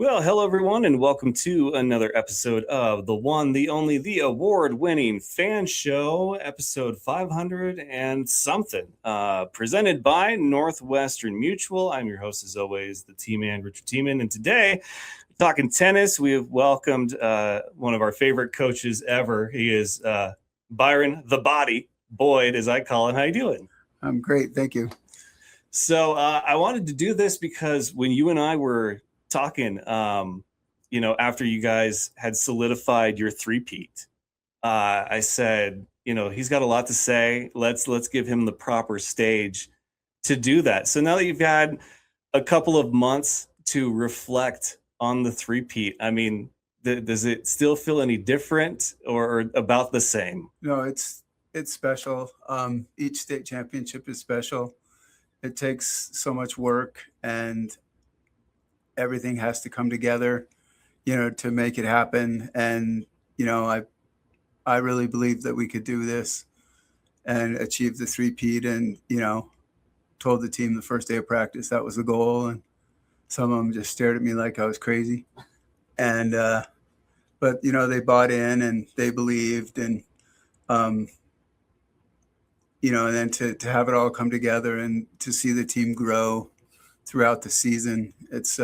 Well, hello everyone, and welcome to another episode of the one, the only, the award-winning F.A.N show, episode 500 and something, presented by Northwestern Mutual. I'm your host, as always, the T-Man, Richard T-Man, and today, talking tennis, we have welcomed one of our favorite coaches ever. He is Byron, the Body, Boyd, as I call it. How you doing? I'm great, thank you. So I wanted to do this because when you and I were talking, after you guys had solidified your three-peat, I said, he's got a lot to say. Let's give him the proper stage to do that. So now that you've had a couple of months to reflect on the three-peat, I mean, does it still feel any different or about the same? No, it's special. Each state championship is special. It takes so much work, and everything has to come together, to make it happen. And, I really believe that we could do this and achieve the three-peat, and, told the team the first day of practice that was the goal. And some of them just stared at me like I was crazy. And, but, they bought in and they believed, and, and then to have it all come together and to see the team grow throughout the season, it's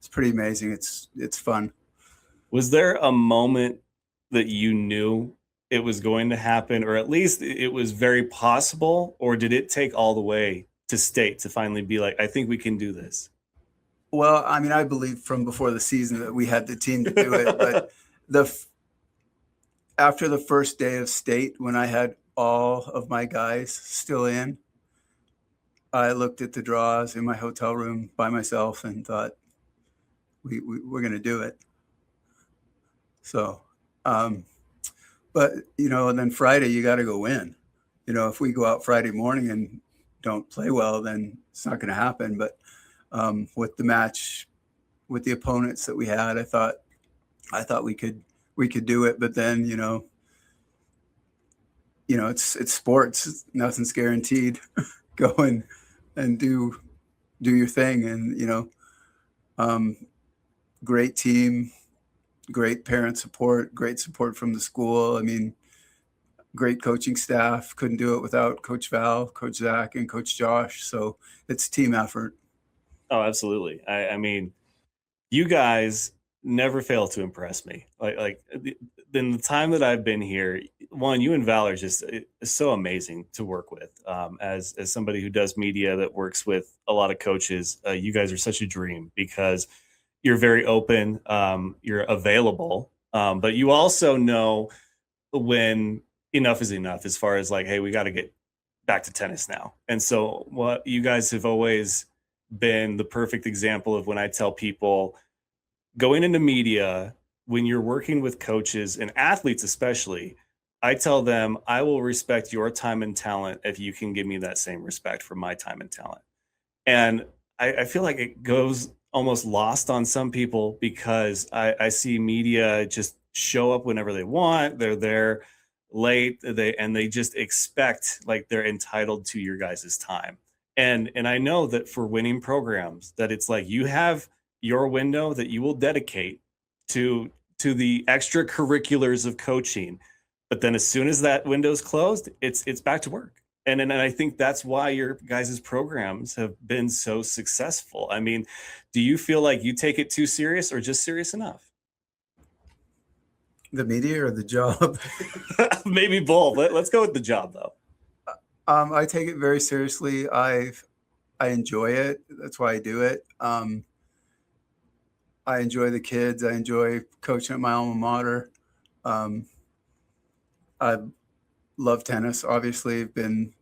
pretty amazing. It's fun. Was there a moment that you knew it was going to happen, or at least it was very possible, or did it take all the way to state to finally be like, I think we can do this? Well, I mean, I believed from before the season that we had the team to do it, but after the first day of state, when I had all of my guys still in, I looked at the draws in my hotel room by myself and thought, we're going to do it. So, but, and then Friday, you got to go win. If we go out Friday morning and don't play well, then it's not going to happen. But with the match, with the opponents that we had, I thought we could do it. But then, it's sports. Nothing's guaranteed. Go and do your thing. And, great team, great parent support, great support from the school. I mean, great coaching staff. Couldn't do it without Coach Val, Coach Zach, and Coach Josh. So it's a team effort. Oh, absolutely. I mean, you guys never fail to impress me. Like in the time that I've been here, one, you and Val are just so amazing to work with. As somebody who does media that works with a lot of coaches, you guys are such a dream because you're very open, you're available, but you also know when enough is enough as far as like, hey, we got to get back to tennis now. And so what you guys have always been the perfect example of when I tell people going into media, when you're working with coaches and athletes especially, I tell them I will respect your time and talent if you can give me that same respect for my time and talent. And I feel like it goes almost lost on some people because I see media just show up whenever they want. They're there late, they just expect like they're entitled to your guys' time. And I know that for winning programs that it's like you have your window that you will dedicate to the extracurriculars of coaching. But then as soon as that window's closed, it's back to work. And I think that's why your guys' programs have been so successful. I mean, do you feel like you take it too serious or just serious enough? The media or the job? Maybe both. Let's go with the job, though. I take it very seriously. I enjoy it. That's why I do it. I enjoy the kids. I enjoy coaching at my alma mater. I love tennis. Obviously, I've been,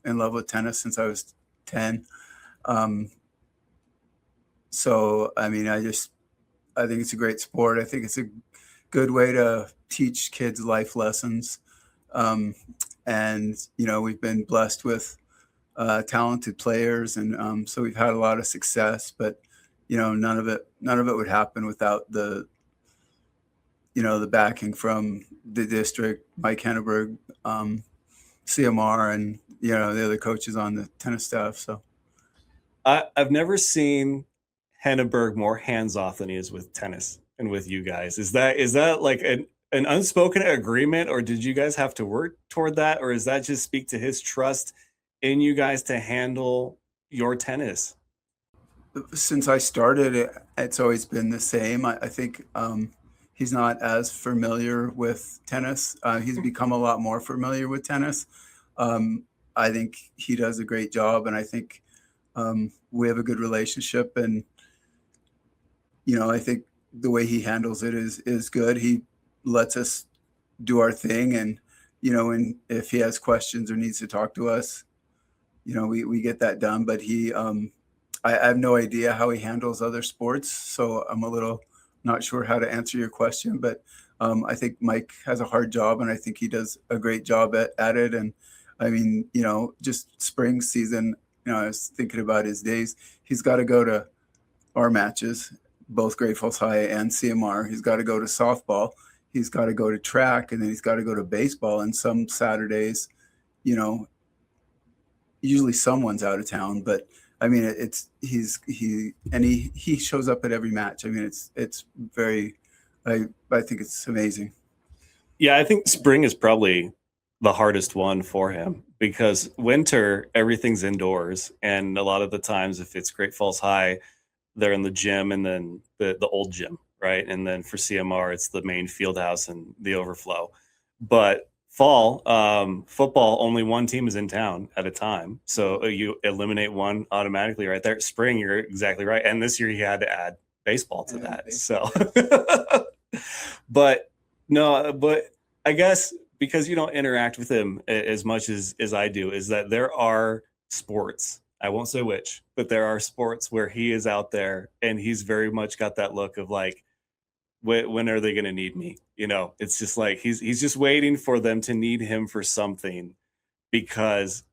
in love with tennis since I was 10. So, I mean, I think it's a great sport. I think it's a good way to teach kids life lessons. And, we've been blessed with talented players. And so we've had a lot of success, but, none of it would happen without the backing from the district, Mike Henneberg, CMR, and, the other coaches on the tennis staff. So I've never seen Henneberg more hands off than he is with tennis and with you guys. Is that like an unspoken agreement, or did you guys have to work toward that, or does that just speak to his trust in you guys to handle your tennis? Since I started, it's always been the same. I think he's not as familiar with tennis. He's become a lot more familiar with tennis. Um, I think he does a great job, and I think we have a good relationship. And I think the way he handles it is good. He lets us do our thing, and and if he has questions or needs to talk to us, we get that done. But I have no idea how he handles other sports, so I'm a little not sure how to answer your question. But I think Mike has a hard job, and I think he does a great job at it. And I mean, just spring season, I was thinking about his days. He's got to go to our matches, both Great Falls High and CMR. He's got to go to softball. He's got to go to track, and then he's got to go to baseball. And some Saturdays, usually someone's out of town, but I mean, he shows up at every match. I mean, it's very, I think it's amazing. Yeah, I think spring is probably the hardest one for him because winter, everything's indoors. And a lot of the times, if it's Great Falls High, they're in the gym and then the old gym, right? And then for CMR, it's the main field house and the overflow. But fall football, only one team is in town at a time, so you eliminate one automatically right there. Spring, you're exactly right, and this year he had to add baseball to that. So but no, but I guess because you don't interact with him as much as I do, is that there are sports, I won't say which, but there are sports where he is out there and he's very much got that look of like, when are they going to need me? It's just like he's just waiting for them to need him for something, because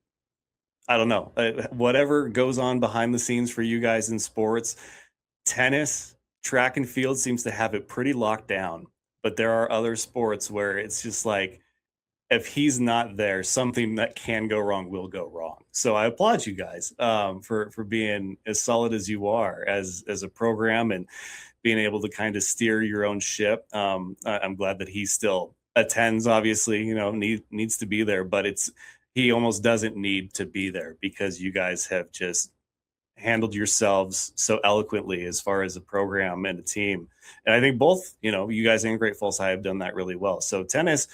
I don't know, whatever goes on behind the scenes for you guys in sports, tennis, track and field seems to have it pretty locked down. But there are other sports where it's just like, if he's not there, something that can go wrong will go wrong. So I applaud you guys for being as solid as you are as a program and being able to kind of steer your own ship. I'm glad that he still attends, obviously, needs to be there, but he almost doesn't need to be there because you guys have just handled yourselves so eloquently as far as a program and a team. And I think both, you guys and Great Falls High have done that really well. So tennis,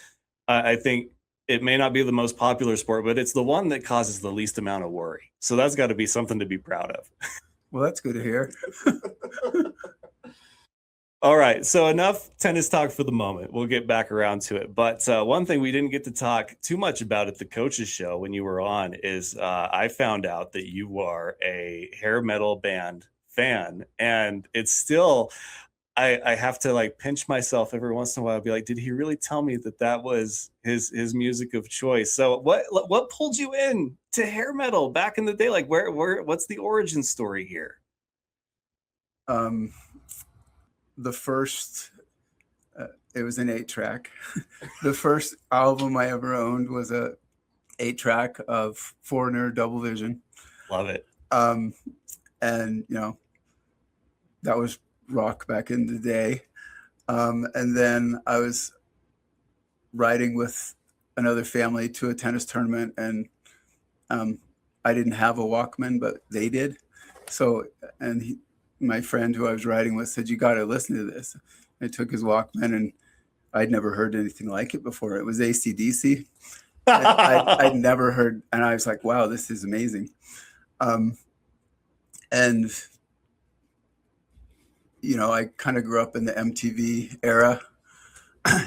I think it may not be the most popular sport, but it's the one that causes the least amount of worry. So that's got to be something to be proud of. Well, that's good to hear. All right, so enough tennis talk for the moment. We'll get back around to it. But one thing we didn't get to talk too much about at the coaches show when you were on is I found out that you are a hair metal band fan, and it's still, I have to like pinch myself every once in a while. I'll be like, did he really tell me that was his music of choice? So what pulled you in to hair metal back in the day? Like what's the origin story here? The first, it was an 8-track. The first album I ever owned was a 8-track of Foreigner Double Vision. Love it. And that was rock back in the day. And then I was riding with another family to a tennis tournament, and I didn't have a Walkman, but they did. So, my friend who I was riding with said, "You got to listen to this." I took his Walkman, and I'd never heard anything like it before. It was AC/DC. I'd never heard, and I was like, "Wow, this is amazing." And I kind of grew up in the MTV era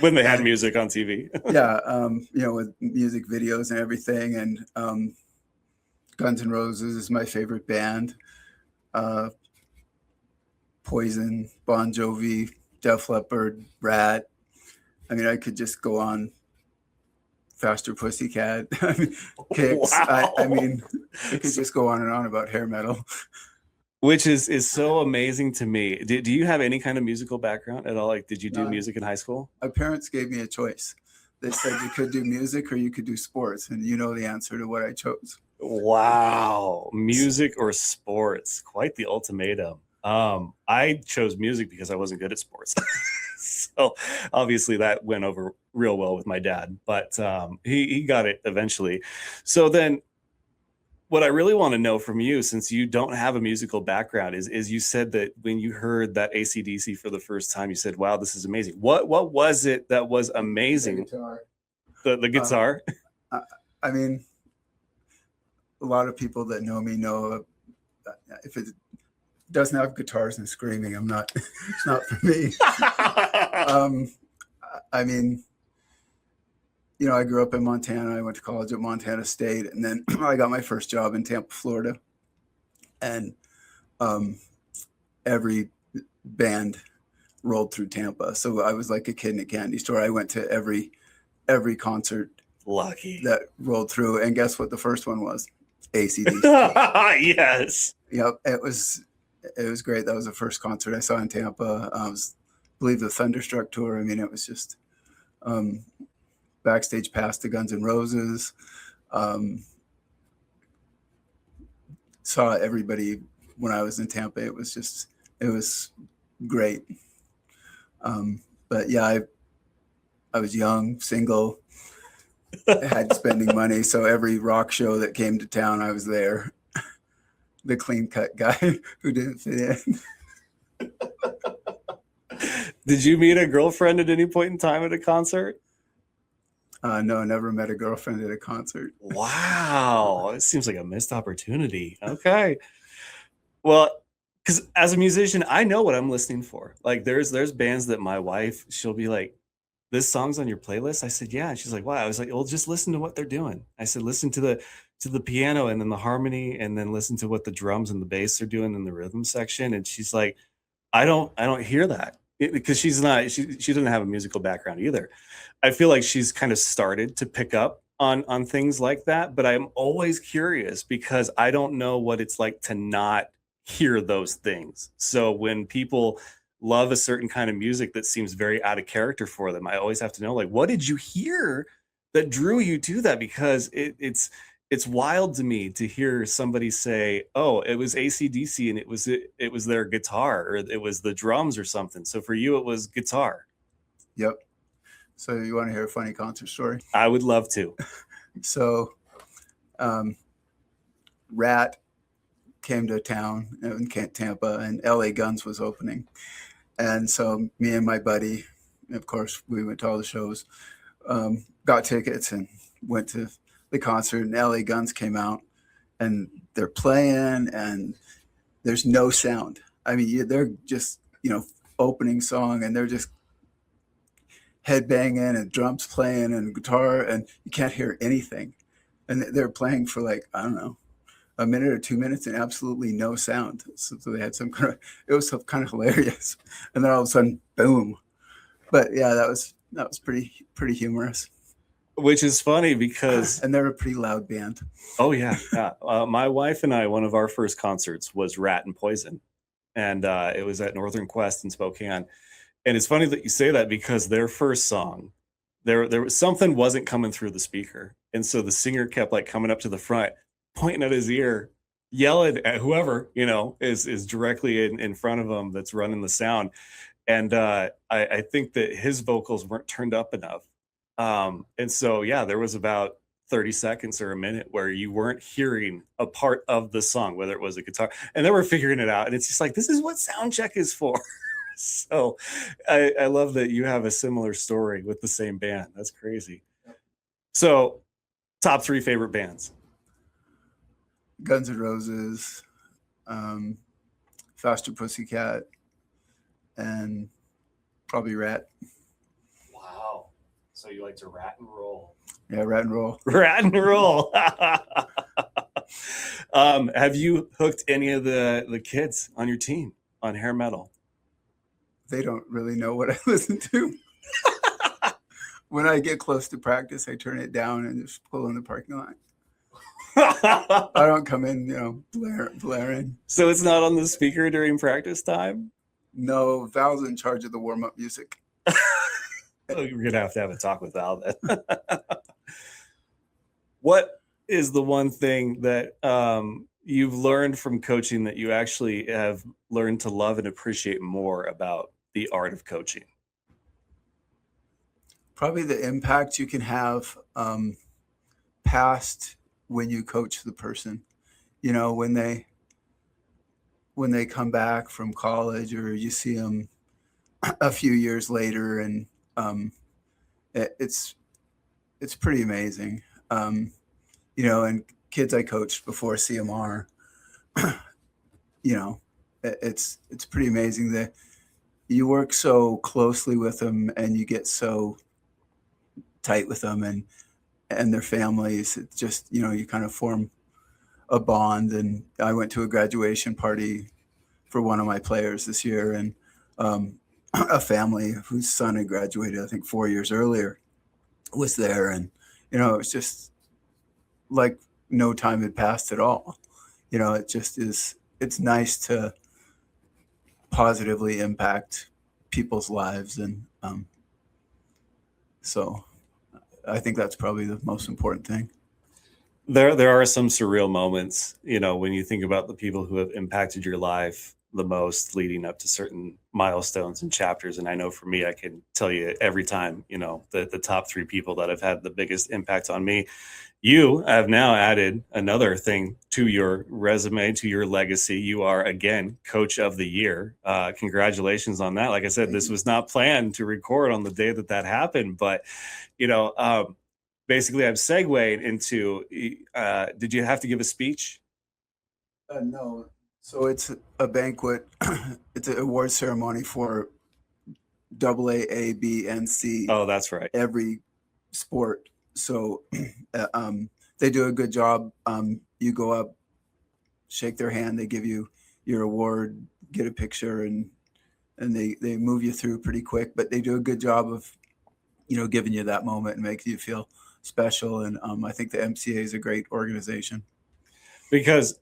when they had music on TV. Yeah, with music videos and everything. And Guns N' Roses is my favorite band. Poison, Bon Jovi, Def Leppard, Rat. I mean, I could just go on. Faster Pussycat. Kicks. Wow. I mean, I could just go on and on about hair metal. Which is so amazing to me. Do you have any kind of musical background at all? Like, did you do music in high school? My parents gave me a choice. They said you could do music or you could do sports, and you know the answer to what I chose. Wow. Music or sports. Quite the ultimatum. I chose music because I wasn't good at sports. So obviously that went over real well with my dad, but he got it eventually. So then what I really want to know from you, since you don't have a musical background, is you said that when you heard that AC/DC for the first time, you said, "Wow, this is amazing." What was it that was The amazing? guitar. The guitar? I, I mean, a lot of people that know me know if it doesn't have guitars and screaming, I'm not. It's not for me. I mean, you know, I grew up in Montana. I went to college at Montana State, and then I got my first job in Tampa, Florida. And every band rolled through Tampa, so I was like a kid in a candy store. I went to every concert Lucky. that rolled through, and guess what? The first one was AC/DC. Yes. Yep, it was great. That was the first concert I saw in Tampa. I believe the Thunderstruck tour. I mean, it was just backstage pass to Guns N' Roses. Saw everybody when I was in Tampa. It was great. But yeah, I was young, single, had spending money, so every rock show that came to town, I was there. The clean cut guy who didn't fit in. Did you meet a girlfriend at any point in time at a concert? No, never met a girlfriend at a concert. Wow, it seems like a missed opportunity. Okay. Well, because as a musician, I know what I'm listening for. Like there's bands that my wife, she'll be like, "This song's on your playlist?" I said, "Yeah." And she's like, "Why?" I was like, "Well, just listen to what they're doing." I said, "Listen to the piano and then the harmony and then listen to what the drums and the bass are doing in the rhythm section." And she's like, I don't hear that." Because she doesn't have a musical background either. I feel like she's kind of started to pick up on things like that, but I'm always curious because I don't know what it's like to not hear those things. So when people love a certain kind of music that seems very out of character for them, I always have to know, like, what did you hear that drew you to that? Because it's wild to me to hear somebody say, "Oh, it was AC/DC and it was their guitar or it was the drums or something." So for you, it was guitar. Yep. So you want to hear a funny concert story? I would love to. So, Rat came to town in Tampa, and LA Guns was opening, and so me and my buddy, of course, we went to all the shows, got tickets, and went to the concert. And LA Guns came out, and they're playing, and there's no sound. I mean, they're just opening song, and they're just headbanging and drums playing and guitar, and you can't hear anything. And they're playing for like, I don't know, a minute or 2 minutes and absolutely no sound. So they had it was kind of hilarious. And then all of a sudden, boom. But yeah, that was pretty humorous. Which is funny because And they're a pretty loud band. oh yeah, yeah. My wife and I, one of our first concerts was Rat and Poison, and it was at Northern Quest in Spokane. And it's funny that you say that because their first song, there was something wasn't coming through the speaker, and so the singer kept like coming up to the front, pointing at his ear, yelling at whoever is directly in front of him that's running the sound. And I think that his vocals weren't turned up enough, and so yeah, there was about 30 seconds or a minute where you weren't hearing a part of the song, whether it was a guitar, and then we're figuring it out, and it's just like, this is what sound check is for. So I love that you have a similar story with the same band. That's crazy. So top three favorite bands. Guns N' Roses, Faster Pussycat, and probably Rat. Wow. So you like to rat and roll. Yeah, Rat and Roll. Rat and roll. Have you hooked any of the kids on your team on hair metal? They don't really know what I listen to. When I get close to practice, I turn it down and just pull in the parking lot. I don't come in, blaring. So it's not on the speaker during practice time? No, Val's in charge of the warm-up music. We're going to have a talk with Val then. What is the one thing that you've learned from coaching that you actually have learned to love and appreciate more about the art of coaching? Probably the impact you can have past when you coach the person. You know, when they come back from college, or you see them a few years later, and um, it's pretty amazing. You know, and kids I coached before CMR, you know, it's pretty amazing that you work so closely with them and you get so tight with them, and their families. It's just, you know, you kind of form a bond. And I went to a graduation party for one of my players this year, and a family whose son had graduated, I think 4 years earlier, was there. And, you know, it was just like no time had passed at all. You know, it just is, it's nice to positively impact people's lives. And so I think that's probably the most important thing. There are some surreal moments, you know, when you think about the people who have impacted your life the most leading up to certain milestones and chapters. And I know for me, I can tell you every time, you know, the top three people that have had the biggest impact on me. You have now added another thing to your resume, to your legacy. You are again Coach of the Year. Congratulations on that. Like I said, this was not planned to record on the day that that happened, but you know, basically, I'm segueing into. Did you have to give a speech? No. So it's a banquet. It's an award ceremony for AA, B, and C, Oh, that's right. every sport. So they do a good job. You go up, shake their hand, they give you your award, get a picture, and they move you through pretty quick. But they do a good job of, you know, giving you that moment and making you feel special. And I think the MCA is a great organization. Because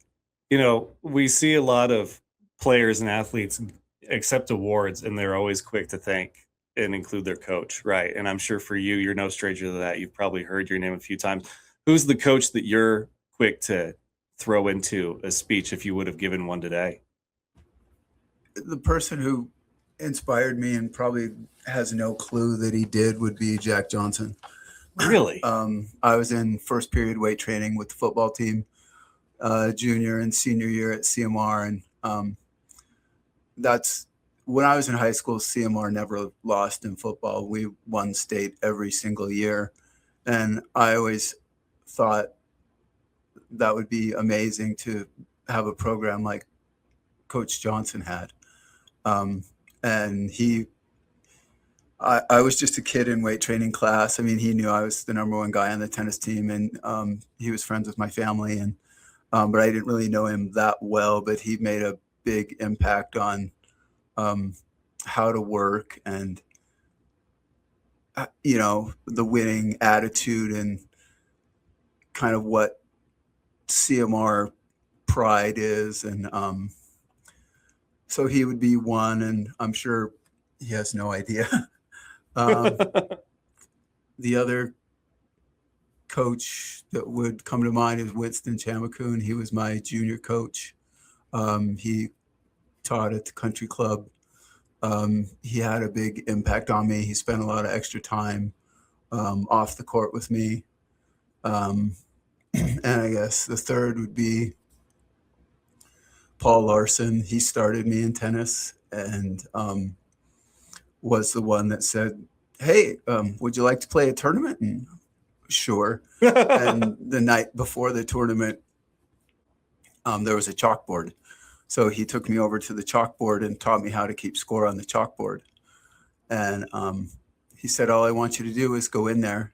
you know we see a lot of players and athletes accept awards, and they're always quick to thank and include their coach, right? And I'm sure for you, you're no stranger to that. You've probably heard your name a few times. Who's the coach that you're quick to throw into a speech if you would have given one today? The person who inspired me and probably has no clue that he did would be Jack Johnson. Really? I was in first period weight training with the football team, junior and senior year at CMR. And that's when I was in high school. CMR never lost in football. We won state every single year. And I always thought that would be amazing to have a program like Coach Johnson had. And I was just a kid in weight training class. I mean, he knew I was the number one guy on the tennis team, and he was friends with my family. And but I didn't really know him that well. But he made a big impact on how to work, and you know, the winning attitude, and kind of what CMR pride is. And so he would be one, and I'm sure he has no idea. The other coach that would come to mind is Winston Chamacoon. He was my junior coach. He taught at the country club. He had a big impact on me. He spent a lot of extra time off the court with me. And I guess the third would be Paul Larson. He started me in tennis, and was the one that said, "Hey, would you like to play a tournament?" And sure. And the night before the tournament, there was a chalkboard. So he took me over to the chalkboard and taught me how to keep score on the chalkboard. And he said, "All I want you to do is go in there,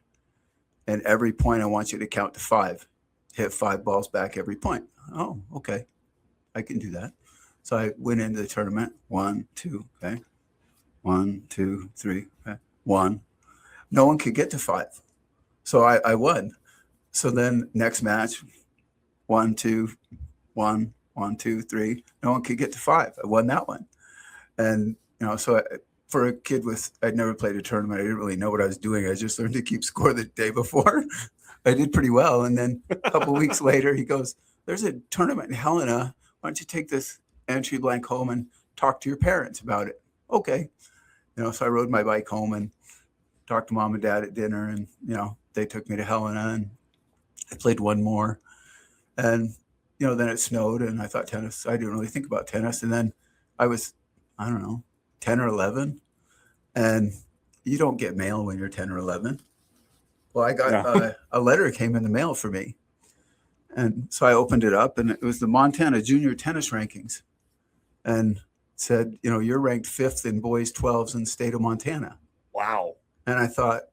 and every point I want you to count to 5. Hit 5 balls back every point." Oh, okay. I can do that. So I went into the tournament. 1, 2, okay. 1, 2, 3, okay. 1. No one could get to 5. So I won. So then next match, 1, 2, 1, 1, 2, 3. No one could get to 5. I won that one. And, you know, so for a kid I'd never played a tournament. I didn't really know what I was doing. I just learned to keep score the day before. I did pretty well. And then a couple of weeks later, he goes, there's a tournament in Helena. Why don't you take this entry blank home and talk to your parents about it? Okay. So I rode my bike home and talked to mom and dad at dinner, and, they took me to Helena, and I played one more. And, then it snowed, and I thought tennis, I didn't really think about tennis. And then I was, I don't know, 10 or 11. And you don't get mail when you're 10 or 11. Well, I got No. a letter came in the mail for me. And so I opened it up, and it was the Montana junior tennis rankings, and said, you're ranked 5th in boys 12s in the state of Montana. Wow. And I thought,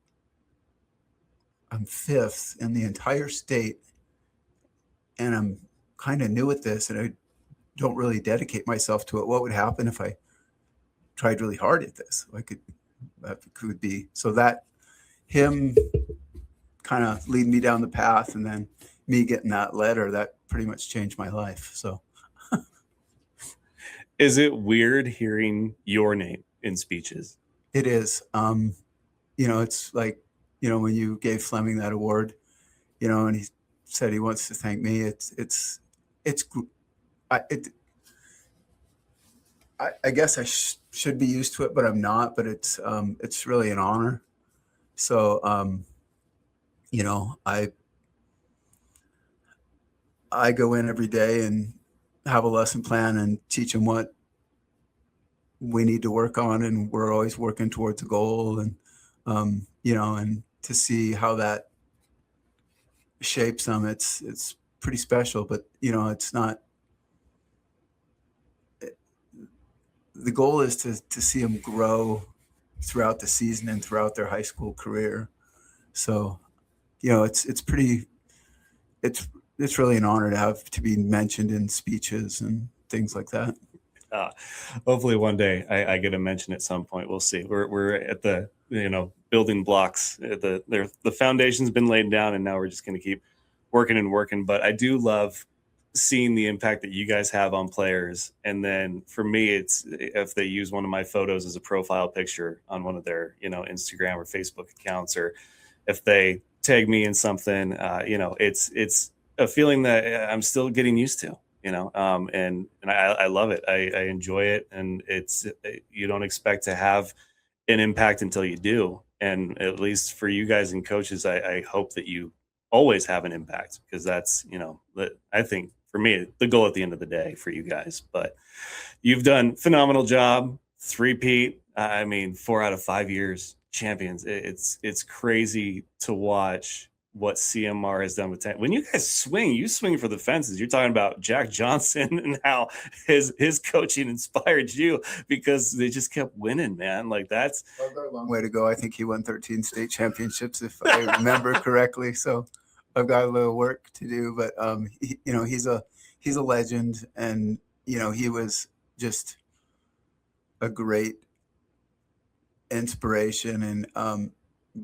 I'm 5th in the entire state, and I'm kind of new at this, and I don't really dedicate myself to it. What would happen if I tried really hard at this? That could be. So that him kind of lead me down the path, and then me getting that letter, that pretty much changed my life. So Is it weird hearing your name in speeches? it is. It's like, when you gave Fleming that award, and he said he wants to thank me. I guess I should be used to it, but I'm not. But it's really an honor. So I go in every day and have a lesson plan and teach them what we need to work on, and we're always working towards a goal, and and to see how that shapes them, it's pretty special. But it's not. The goal is to see them grow throughout the season and throughout their high school career. So, it's pretty. It's really an honor to be mentioned in speeches and things like that. Uh, Hopefully one day I get a mention at some point. We'll see. We're at the building blocks. The foundation's been laid down, and now we're just going to keep working and working. But I do love seeing the impact that you guys have on players. And then for me, it's if they use one of my photos as a profile picture on one of their Instagram or Facebook accounts, or if they tag me in something, it's a feeling that I'm still getting used to. And I love it. I enjoy it, and you don't expect to have an impact until you do. And at least for you guys and coaches, I hope that you always have an impact, because that's I think for me the goal at the end of the day for you guys. But you've done phenomenal job. 3-peat. I mean, 4 out of 5 years champions. It's crazy to watch what CMR has done with talent. When you guys swing, you swing for the fences. You're talking about Jack Johnson and how his coaching inspired you, because they just kept winning, man. Like that's a long way to go. I think he won 13 state championships, if I remember correctly. So I've got a little work to do, but he's a legend, and he was just a great inspiration. And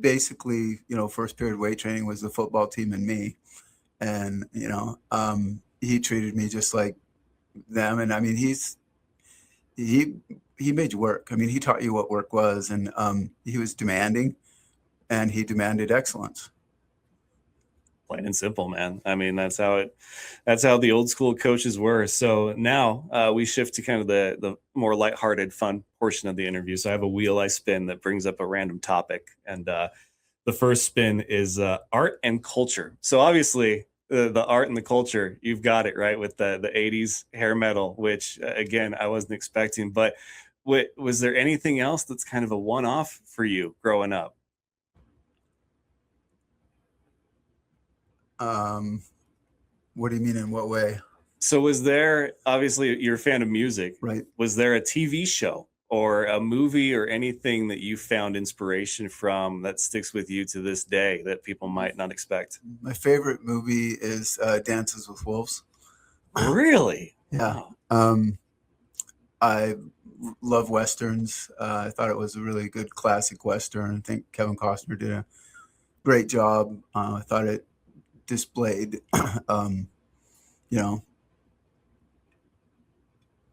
basically, first period weight training was the football team and me, and he treated me just like them. And I mean, he made you work. I mean, he taught you what work was, and he was demanding, and he demanded excellence. Plain and simple, man. I mean, that's how the old school coaches were. So now we shift to kind of the more lighthearted, fun portion of the interview. So I have a wheel I spin that brings up a random topic, and the first spin is art and culture. So obviously the art and the culture, you've got it right with the 80s hair metal, which again, I wasn't expecting. But was there anything else that's kind of a one-off for you growing up? What do you mean, in what way? So was there, obviously you're a fan of music, Right. Was there a TV show or a movie or anything that you found inspiration from that sticks with you to this day that people might not expect? My favorite movie is Dances with Wolves. Really? Yeah. Wow. I love Westerns. I thought it was a really good classic Western. I think Kevin Costner did a great job. I thought it displayed,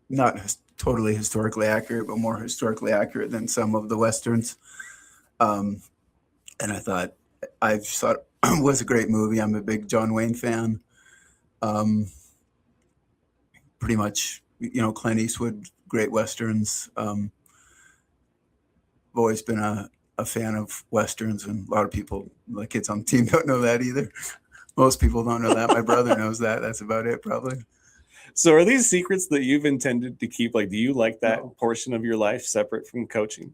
not totally historically accurate, but more historically accurate than some of the Westerns. And I thought it was a great movie. I'm a big John Wayne fan. pretty much, Clint Eastwood, great Westerns. I've always been a fan of Westerns, and a lot of people, the kids on the team, don't know that either. Most people don't know that. My brother knows that. That's about it, probably. So are these secrets that you've intended to keep? Like, do you like that No. portion of your life separate from coaching?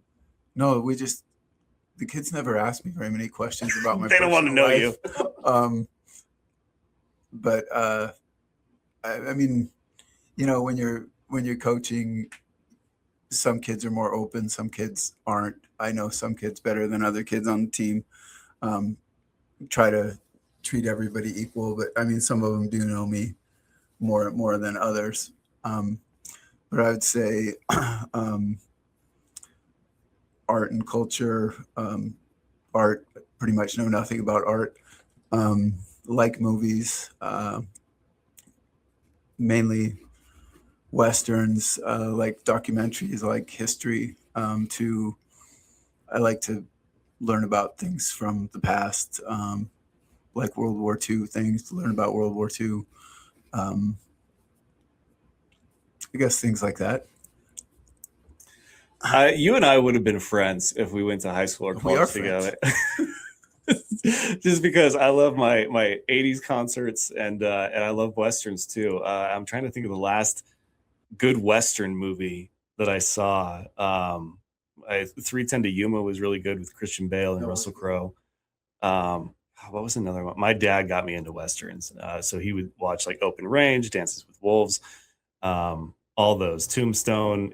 No, the kids never ask me very many questions about my They don't want to know life. you. But I mean, when you're coaching, some kids are more open, some kids aren't. I know some kids better than other kids on the team. Try to treat everybody equal, but I mean, some of them do know me more than others. But I would say art and culture. Art, pretty much know nothing about art. Like movies, mainly Westerns, like documentaries, like history. I like to learn about things from the past, like World War II things, to learn about World War II. I guess things like that. You and I would have been friends if we went to high school or We are college together. friends. Just because I love my 80s concerts and I love Westerns too. I'm trying to think of the last good Western movie that I saw. 310 to Yuma was really good with Christian Bale and Russell Crowe. What was another one? My dad got me into Westerns. So he would watch like Open Range, Dances with Wolves, all those. Tombstone.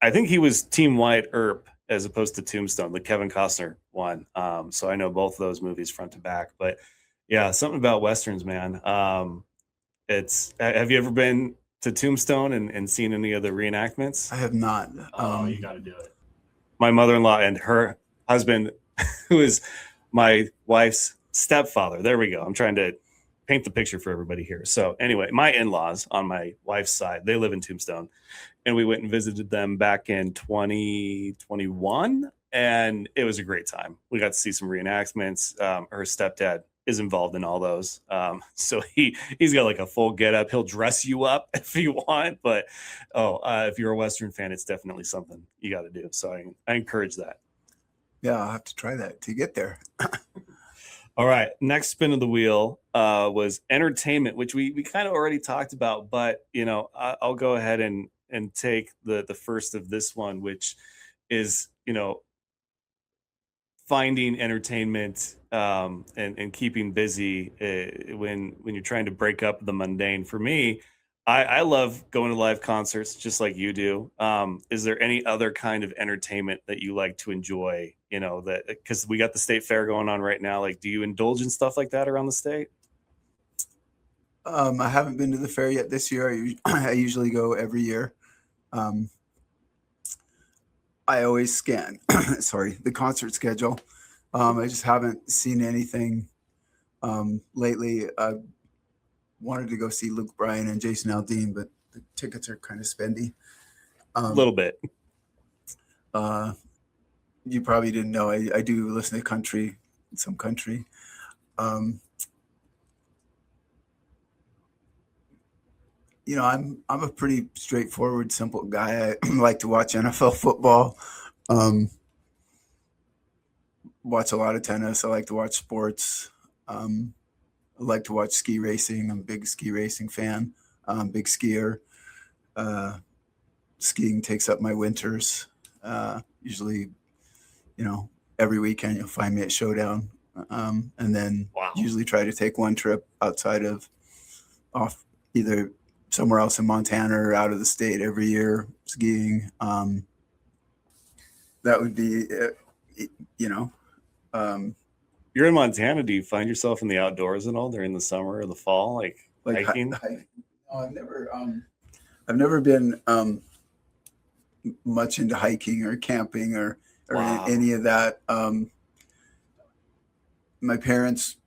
I think he was Team Wyatt Earp as opposed to Tombstone, the Kevin Costner one. So I know both of those movies front to back. But yeah, something about Westerns, man. Have you ever been to Tombstone and seen any of the reenactments? I have not. You got to do it. My mother-in-law and her husband, who is my wife's stepfather. There we go. I'm trying to paint the picture for everybody here. So anyway, my in-laws on my wife's side, they live in Tombstone, and we went and visited them back in 2021, and it was a great time. We got to see some reenactments. Her stepdad is involved in all those. So he's got like a full getup. He'll dress you up if you want, but if you're a Western fan, it's definitely something you got to do. So I encourage that. Yeah, I'll have to try that to get there. All right. Next spin of the wheel was entertainment, which we kind of already talked about, but I'll go ahead and take the first of this one, which is, finding entertainment and keeping busy when you're trying to break up the mundane. For me, I love going to live concerts just like you do. Is there any other kind of entertainment that you like to enjoy? That because we got the state fair going on right now. Like, do you indulge in stuff like that around the state? I haven't been to the fair yet this year. I usually go every year. I always scan, the concert schedule. I just haven't seen anything lately. I wanted to go see Luke Bryan and Jason Aldean, but the tickets are kind of spendy. A little bit. You probably didn't know I do listen to some country. I'm a pretty straightforward, simple guy. I like to watch NFL football. Watch a lot of tennis. I like to watch sports. I like to watch ski racing. I'm a big ski racing fan. Big skier. Skiing takes up my winters. Usually, every weekend you'll find me at Showdown. And then usually try to take one trip outside of off either somewhere else in Montana or out of the state every year skiing. That would be, You're in Montana. Do you find yourself in the outdoors at all during the summer or the fall, like hiking? I've never been much into hiking or camping or any of that. My parents,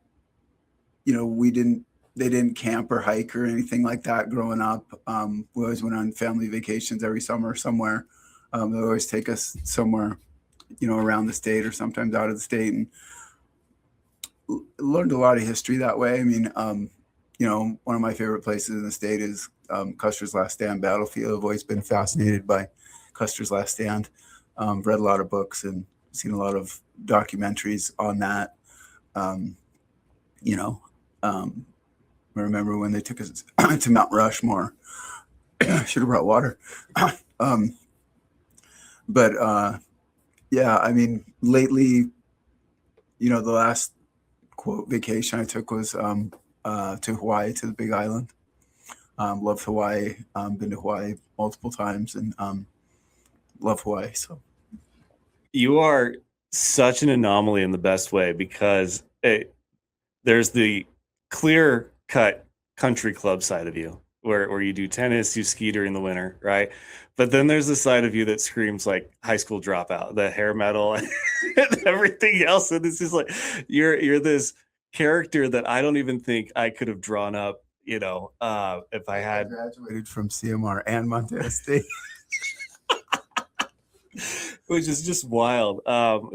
they didn't camp or hike or anything like that growing up. We always went on family vacations every summer somewhere. They always take us somewhere, around the state or sometimes out of the state, and learned a lot of history that way. I mean, one of my favorite places in the state is Custer's Last Stand battlefield. I've always been fascinated by Custer's Last Stand. Read a lot of books and seen a lot of documentaries on that. You know, I remember when they took us to Mount Rushmore. Should have brought water. But yeah, I mean, lately, the last quote vacation I took was to Hawaii, to the Big Island. Love Hawaii. Been to Hawaii multiple times, and love Hawaii. So You are such an anomaly in the best way, because there's the clear cut country club side of you where you do tennis, you ski during the winter, right? But then there's the side of you that screams like high school dropout, the hair metal and everything else. And it's just like you're this character that I don't even think I could have drawn up, if I had graduated from CMR and Montana State. Which is just wild.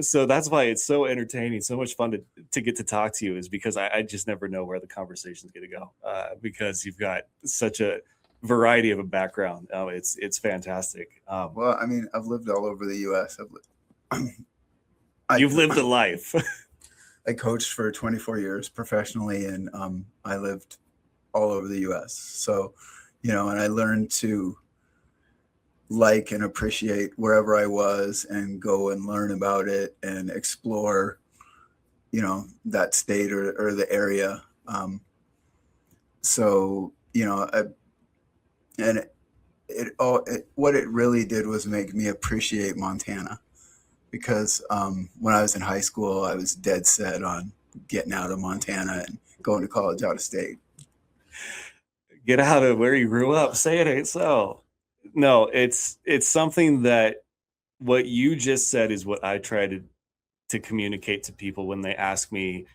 So that's why it's so entertaining, so much fun to get to talk to you, is because I just never know where the conversation is going to go, because you've got such a variety of a background. It's fantastic. Well, I mean, I've lived all over the U.S. You've lived a life. I coached for 24 years professionally, and I lived all over the U.S. So, and I learned to like and appreciate wherever I was and go and learn about it and explore, that state or the area. So, what it really did was make me appreciate Montana, because when I was in high school, I was dead set on getting out of Montana and going to college out of state. Get out of where you grew up. Say it ain't so. No, it's something that what you just said is what I try to communicate to people when they ask me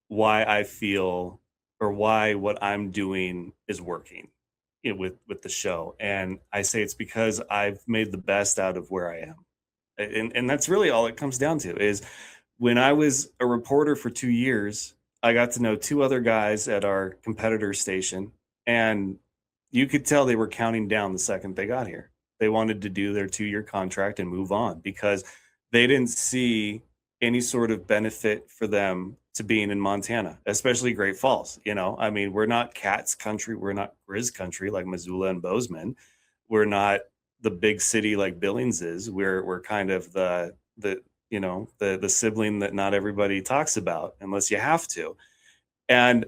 why I feel or why what I'm doing is working, with the show. And I say it's because I've made the best out of where I am. And that's really all it comes down to. Is when I was a reporter for 2 years, I got to know 2 other guys at our competitor station, and you could tell they were counting down the second they got here. They wanted to do their 2-year contract and move on, because they didn't see any sort of benefit for them to being in Montana, especially Great Falls. I mean, we're not Cats country. We're not Grizz country like Missoula and Bozeman. We're not the big city like Billings is. We're kind of the sibling that not everybody talks about unless you have to. And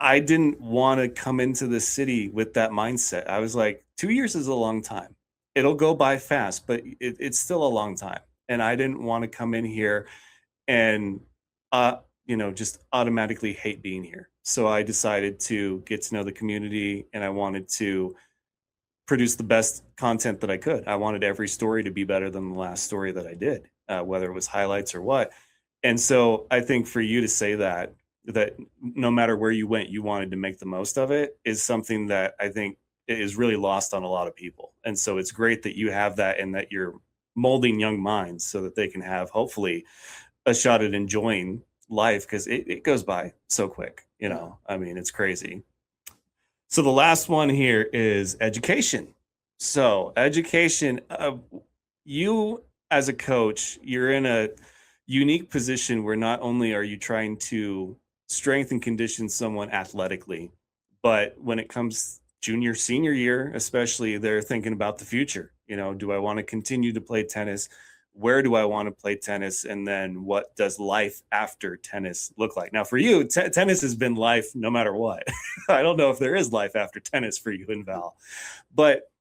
I didn't want to come into the city with that mindset. I was like, 2 years is a long time. It'll go by fast, but it's still a long time. And I didn't want to come in here and, just automatically hate being here. So I decided to get to know the community, and I wanted to produce the best content that I could. I wanted every story to be better than the last story that I did, whether it was highlights or what. And so I think for you to say that no matter where you went, you wanted to make the most of it, is something that I think is really lost on a lot of people. And so it's great that you have that, and that you're molding young minds so that they can have hopefully a shot at enjoying life, because it goes by so quick. I mean, it's crazy. So the last one here is education. So education, you as a coach, you're in a unique position where not only are you trying to strength and condition someone athletically, but when it comes junior, senior year, especially, they're thinking about the future. Do I want to continue to play tennis? Where do I want to play tennis? And then what does life after tennis look like? Now, for you, tennis has been life no matter what. I don't know if there is life after tennis for you and Val, but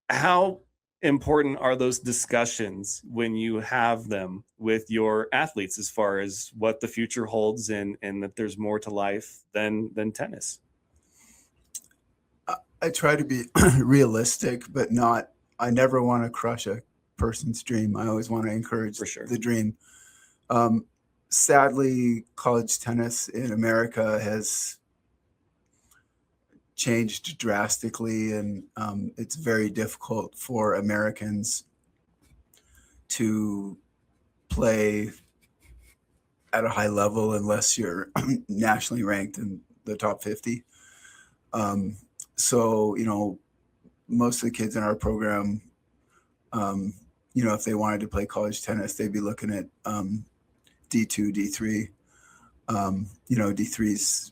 how important are those discussions when you have them with your athletes, as far as what the future holds, and that there's more to life than tennis? I try to be realistic, but I never want to crush a person's dream. I always want to encourage the dream. Sadly, college tennis in America has changed drastically, and it's very difficult for Americans to play at a high level unless you're nationally ranked in the top 50. So, most of the kids in our program, if they wanted to play college tennis, they'd be looking at D2, D3. D3's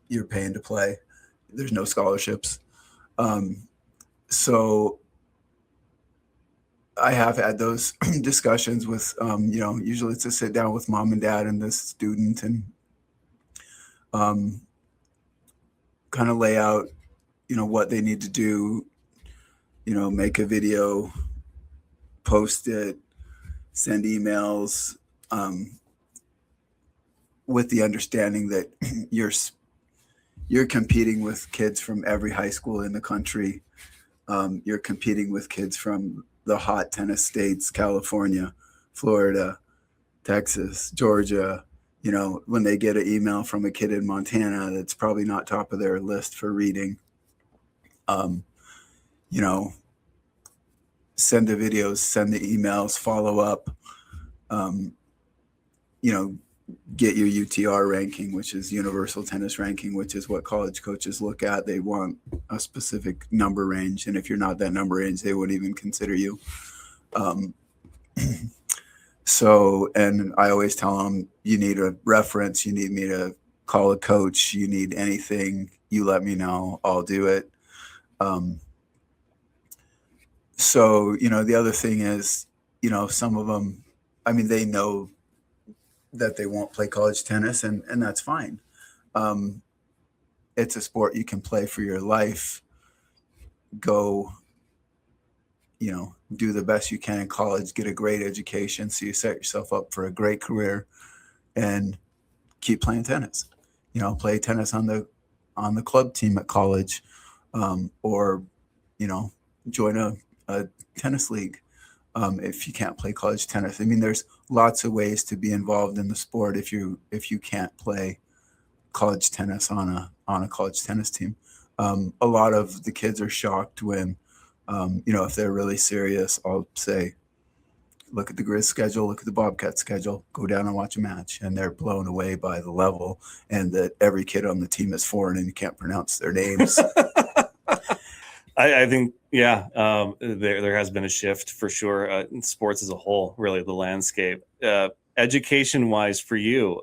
you're paying to play. There's no scholarships. So I have had those discussions with, usually it's a sit down with mom and dad and the student and kind of lay out, what they need to do, make a video, post it, send emails, with the understanding that you're competing with kids from every high school in the country. You're competing with kids from the hot tennis states, California, Florida, Texas, Georgia. When they get an email from a kid in Montana, that's probably not top of their list for reading. Send the videos, send the emails, follow up, get your UTR ranking, which is universal tennis ranking, which is what college coaches look at. They want a specific number range. And if you're not that number range, they wouldn't even consider you. And I always tell them, you need a reference, you need me to call a coach, you need anything, you let me know, I'll do it. The other thing is, some of them, they know that they won't play college tennis, and that's fine. It's a sport you can play for your life. Go, do the best you can in college, get a great education so you set yourself up for a great career and keep playing tennis. Play tennis on the club team at college, or join a tennis league. If you can't play college tennis, there's lots of ways to be involved in the sport if you can't play college tennis on a college tennis team. A lot of the kids are shocked when, if they're really serious, I'll say, look at the Grizz schedule, look at the Bobcat schedule, go down and watch a match, and they're blown away by the level and that every kid on the team is foreign and you can't pronounce their names. I think, there has been a shift for sure in sports as a whole, really the landscape. Education wise for you,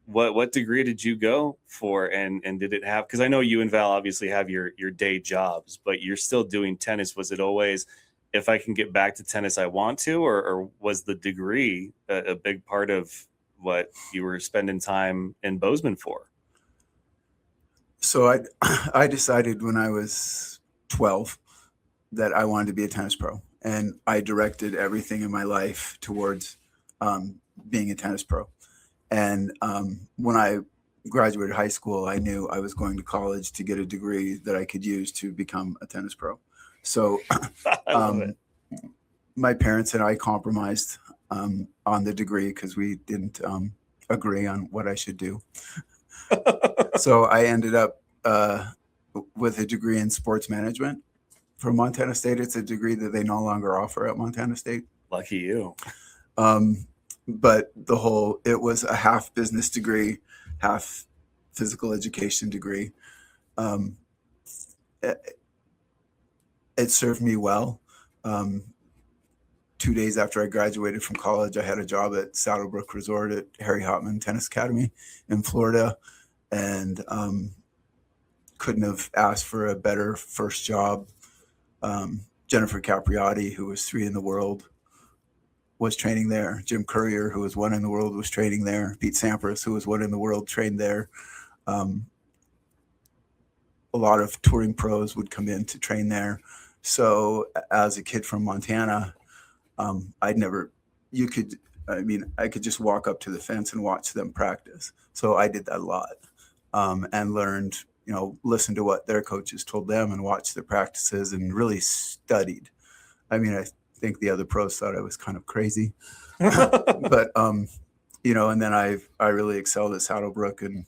what degree did you go for, and did it have, because I know you and Val obviously have your day jobs, but you're still doing tennis. Was it always, if I can get back to tennis, I want to, or was the degree a big part of what you were spending time in Bozeman for? So I decided when I was 12 that I wanted to be a tennis pro, and I directed everything in my life towards being a tennis pro. And when I graduated high school, I knew I was going to college to get a degree that I could use to become a tennis pro. So my parents and I compromised on the degree because we didn't agree on what I should do. So I ended up with a degree in sports management from Montana State. It's a degree that they no longer offer at Montana State. Lucky you. But it was a half business degree, half physical education degree. It served me well. 2 days after I graduated from college, I had a job at Saddlebrook Resort at Harry Hopman Tennis Academy in Florida, and couldn't have asked for a better first job. Jennifer Capriati, who was 3 in the world, was training there. Jim Courier, who was 1 in the world, was training there. Pete Sampras, who was 1 in the world, trained there. A lot of touring pros would come in to train there. So as a kid from Montana, I could just walk up to the fence and watch them practice. So I did that a lot, and learned, listen to what their coaches told them and watch their practices and really studied. I think the other pros thought I was kind of crazy, but, and then I really excelled at Saddlebrook, and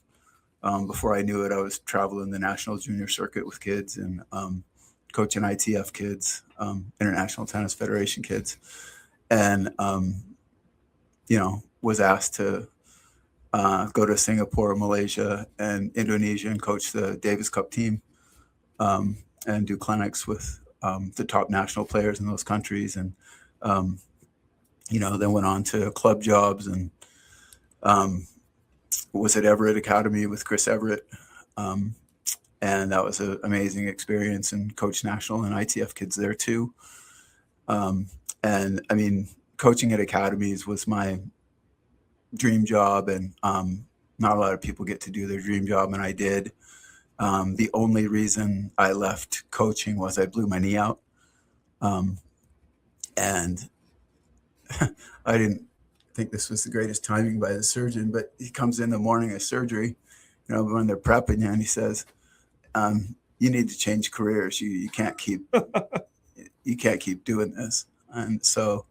before I knew it, I was traveling the national junior circuit with kids and coaching ITF kids, International Tennis Federation kids, and, was asked to go to Singapore, Malaysia, and Indonesia and coach the Davis Cup team. and do clinics with the top national players in those countries. And, then went on to club jobs and was at Everett Academy with Chris Everett. And that was an amazing experience, and coached national and ITF kids there too. And I mean, coaching at academies was my dream job, and not a lot of people get to do their dream job, and I did. The only reason I left coaching was I blew my knee out. And I didn't think this was the greatest timing by the surgeon, but he comes in the morning of surgery, when they're prepping you, and he says, you need to change careers. You can't keep doing this. And so,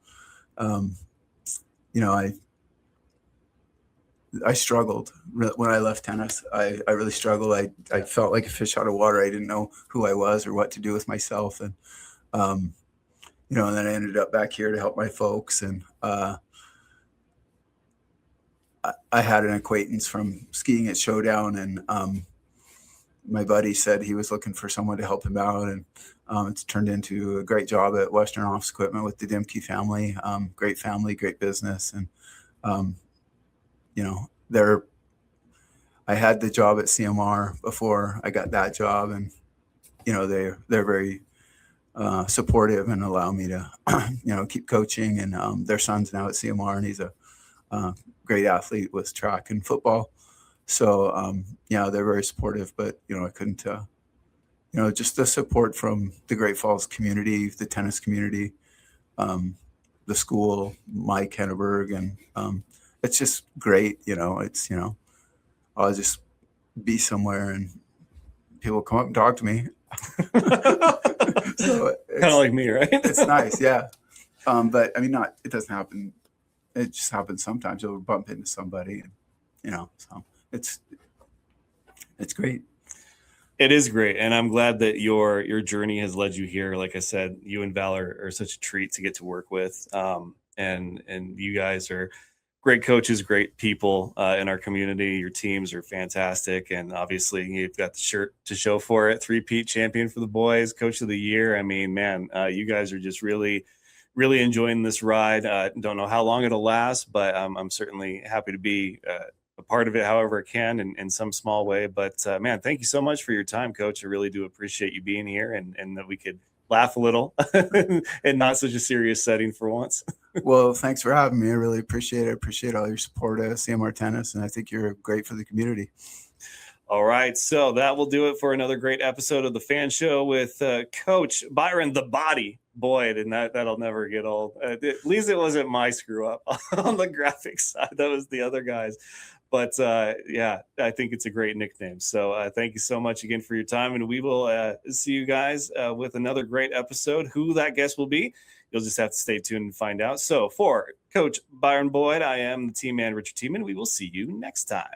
I struggled when I left tennis. I really struggled. I felt like a fish out of water. I didn't know who I was or what to do with myself. And, and then I ended up back here to help my folks. And I had an acquaintance from skiing at Showdown, and my buddy said he was looking for someone to help him out. And it's turned into a great job at Western Office Equipment with the Dimke family. Great family, great business. And, I had the job at CMR before I got that job, and they're very supportive and allow me to keep coaching. And their son's now at CMR, and he's a great athlete with track and football. So they're very supportive. But I couldn't just the support from the Great Falls community, the tennis community, the school, Mike Henneberg, and it's just great. It's, I'll just be somewhere and people come up and talk to me. So kind of like me, right? It's nice. Yeah. But I mean, it doesn't happen. It just happens sometimes. You'll bump into somebody, and, so it's great. It is great. And I'm glad that your journey has led you here. Like I said, you and Valor are such a treat to get to work with. And you guys are great coaches, great people in our community. Your teams are fantastic. And obviously you've got the shirt to show for it. 3-peat champion for the boys, coach of the year. I mean, man, you guys are just really, really enjoying this ride. Don't know how long it'll last, but I'm certainly happy to be a part of it however I can in some small way. But man, thank you so much for your time, Coach. I really do appreciate you being here, and that we could laugh a little and not such a serious setting for once. Well, thanks for having me. I really appreciate it. I appreciate all your support at CMR Tennis, and I think you're great for the community. All right, so that will do it for another great episode of the Fan Show with Coach Byron the Body Boyd, and that'll never get old. At least it wasn't my screw up on the graphics side. That was the other guys. But yeah, I think it's a great nickname. So thank you so much again for your time, and we will see you guys with another great episode. Who that guest will be, you'll just have to stay tuned and find out. So for Coach Byron Boyd, I am the team man, Richard Tiemann. We will see you next time.